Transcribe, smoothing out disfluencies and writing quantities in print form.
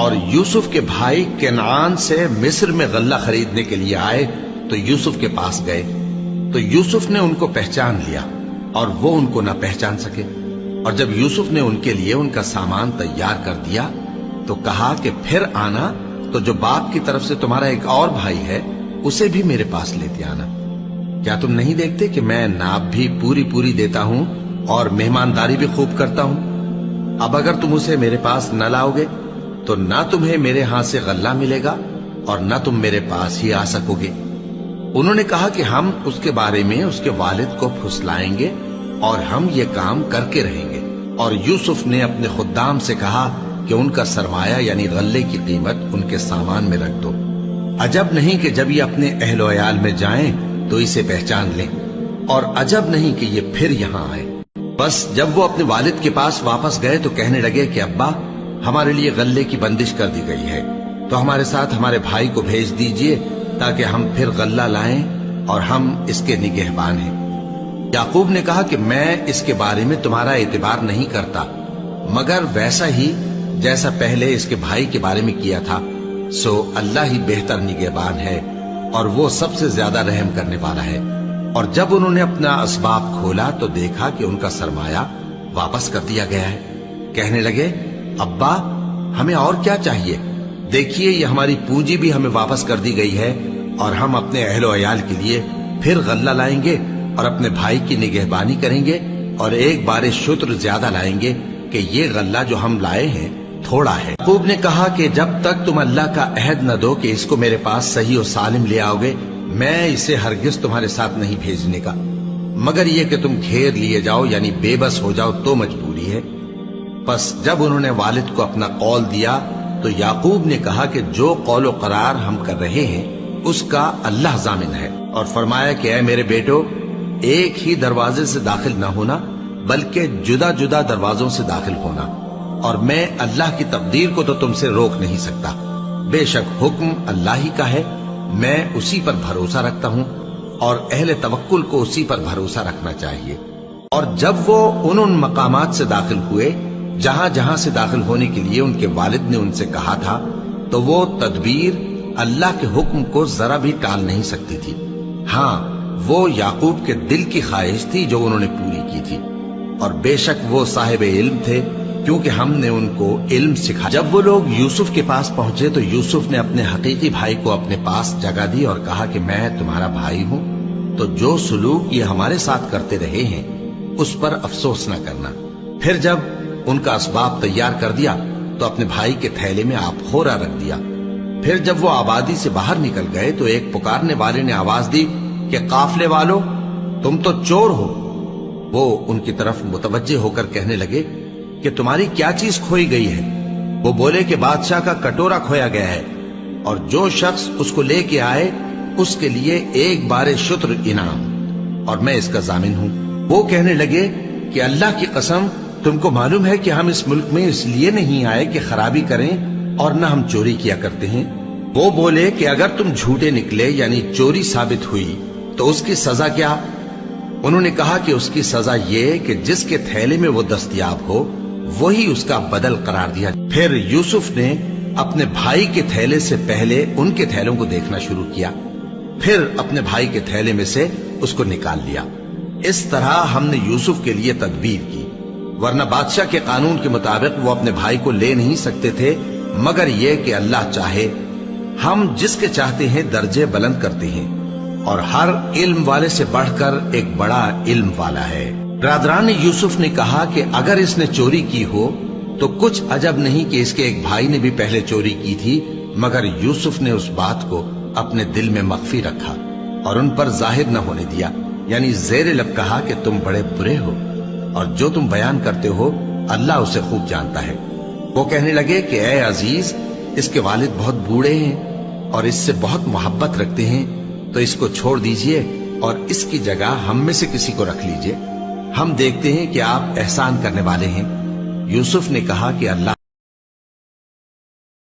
اور یوسف کے بھائی کنعان سے مصر میں غلہ خریدنے کے لیے آئے تو یوسف کے پاس گئے، تو یوسف نے ان کو پہچان لیا اور وہ ان کو نہ پہچان سکے۔ اور جب یوسف نے ان کے لیے ان کا سامان تیار کر دیا تو کہا کہ پھر آنا تو جو باپ کی طرف سے تمہارا ایک اور بھائی ہے اسے بھی میرے پاس لیتے آنا۔ کیا تم نہیں دیکھتے کہ میں ناب بھی پوری پوری دیتا ہوں اور مہمانداری بھی خوب کرتا ہوں؟ اب اگر تم اسے میرے پاس نہ لاؤ گے تو نہ تمہیں میرے ہاں سے غلہ ملے گا اور نہ تم میرے پاس ہی آ سکو گے۔ انہوں نے کہا کہ ہم اس کے بارے میں اس کے والد کو پھسلائیں گے اور ہم یہ کام کر کے رہیں گے۔ اور یوسف نے اپنے خدام سے کہا کہ ان کا سرمایہ یعنی غلے کی قیمت ان کے سامان میں رکھ دو۔ عجب نہیں کہ جب یہ اپنے اہل و عیال میں جائیں تو اسے پہچان لیں، اور عجب نہیں کہ یہ پھر یہاں آئے۔ بس جب وہ اپنے والد کے پاس واپس گئے تو کہنے لگے کہ ابا، ہمارے لیے غلے کی بندش کر دی گئی ہے، تو ہمارے ساتھ ہمارے بھائی کو بھیج دیجئے تاکہ ہم پھر غلہ لائیں اور ہم اس کے نگہبان ہیں۔ یعقوب نے کہا کہ میں اس کے بارے میں تمہارا اعتبار نہیں کرتا، مگر ویسا ہی جیسا پہلے اس کے بھائی کے بارے میں کیا تھا، سو اللہ ہی بہتر نگہبان ہے اور وہ سب سے زیادہ رحم کرنے والا ہے۔ اور جب انہوں نے اپنا اسباب کھولا تو دیکھا کہ ان کا سرمایہ واپس کر دیا گیا ہے۔ کہنے لگے، ابا، ہمیں اور کیا چاہیے؟ دیکھیے یہ ہماری پونجی بھی ہمیں واپس کر دی گئی ہے، اور ہم اپنے اہل و عیال کے لیے پھر غلہ لائیں گے اور اپنے بھائی کی نگہبانی کریں گے، اور ایک بار شتر زیادہ لائیں گے کہ یہ غلہ جو ہم لائے ہیں تھوڑا ہے۔ یعقوب نے کہا کہ جب تک تم اللہ کا عہد نہ دو کہ اس کو میرے پاس صحیح و سالم لے آؤ گے، میں اسے ہرگز تمہارے ساتھ نہیں بھیجنے کا، مگر یہ کہ تم گھیر لیے جاؤ یعنی بے بس ہو جاؤ تو مجبوری ہے۔ پس جب انہوں نے والد کو اپنا قول دیا تو یعقوب نے کہا کہ جو قول و قرار ہم کر رہے ہیں اس کا اللہ ضامن ہے، اور فرمایا کہ اے میرے بیٹو، ایک ہی دروازے سے داخل نہ ہونا بلکہ جدا جدا دروازوں سے داخل ہونا، اور میں اللہ کی تقدیر کو تو تم سے روک نہیں سکتا۔ بے شک حکم اللہ ہی کا ہے، میں اسی پر بھروسہ رکھتا ہوں، اور اہل توکل کو اسی پر بھروسہ رکھنا چاہیے۔ اور جب وہ ان مقامات سے داخل ہوئے جہاں جہاں سے داخل ہونے کے لیے ان کے والد نے ان سے کہا تھا، تو وہ تدبیر اللہ کے حکم کو ذرا بھی ٹال نہیں سکتی تھی۔ ہاں، وہ یعقوب کے دل کی خواہش تھی جو انہوں نے پوری کی تھی، اور بے شک وہ صاحب علم تھے کیونکہ ہم نے ان کو علم سکھایا۔ جب وہ لوگ یوسف کے پاس پہنچے تو یوسف نے اپنے حقیقی بھائی کو اپنے پاس جگہ دی اور کہا کہ میں تمہارا بھائی ہوں، تو جو سلوک یہ ہمارے ساتھ کرتے رہے ہیں اس پر افسوس نہ کرنا۔ پھر جب ان کا اسباب تیار کر دیا تو اپنے بھائی کے تھیلے میں آپ خورا رکھ دیا۔ پھر جب وہ آبادی سے باہر نکل گئے تو ایک پکارنے والے نے آواز دی کہ قافلے والو، تم تو چور ہو۔ وہ ان کی طرف متوجہ ہو کر کہنے لگے کہ تمہاری کیا چیز کھوئی گئی ہے؟ وہ بولے کہ بادشاہ کا کٹورا کھویا گیا ہے، اور جو شخص اس کو لے کے آئے اس کے لیے ایک بار شتر انعام، اور میں اس کا ضامن ہوں۔ وہ کہنے لگے کہ اللہ کی قسم، تم کو معلوم ہے کہ ہم اس ملک میں اس لیے نہیں آئے کہ خرابی کریں اور نہ ہم چوری کیا کرتے ہیں۔ وہ بولے کہ اگر تم جھوٹے نکلے یعنی چوری ثابت ہوئی تو اس کی سزا کیا؟ انہوں نے کہا کہ اس کی سزا یہ کہ جس کے تھیلے میں وہ دستیاب ہو وہی اس کا بدل قرار دیا۔ پھر یوسف نے اپنے بھائی کے تھیلے سے پہلے ان کے تھیلوں کو دیکھنا شروع کیا، پھر اپنے بھائی کے تھیلے میں سے اس کو نکال لیا۔ اس طرح ہم نے یوسف کے لیے تدبیر کی، ورنہ بادشاہ کے قانون کے مطابق وہ اپنے بھائی کو لے نہیں سکتے تھے، مگر یہ کہ اللہ چاہے۔ ہم جس کے چاہتے ہیں درجے بلند کرتے ہیں، اور ہر علم والے سے بڑھ کر ایک بڑا علم والا ہے۔ برادران یوسف نے کہا کہ اگر اس نے چوری کی ہو تو کچھ عجب نہیں کہ اس کے ایک بھائی نے بھی پہلے چوری کی تھی، مگر یوسف نے اس بات کو اپنے دل میں مخفی رکھا اور ان پر ظاہر نہ ہونے دیا، یعنی زیر لب کہا کہ تم بڑے برے ہو، اور جو تم بیان کرتے ہو اللہ اسے خوب جانتا ہے۔ وہ کہنے لگے کہ اے عزیز، اس کے والد بہت بوڑھے ہیں اور اس سے بہت محبت رکھتے ہیں، تو اس کو چھوڑ دیجئے اور اس کی جگہ ہم میں سے کسی کو رکھ لیجئے، ہم دیکھتے ہیں کہ آپ احسان کرنے والے ہیں۔ یوسف نے کہا کہ اللہ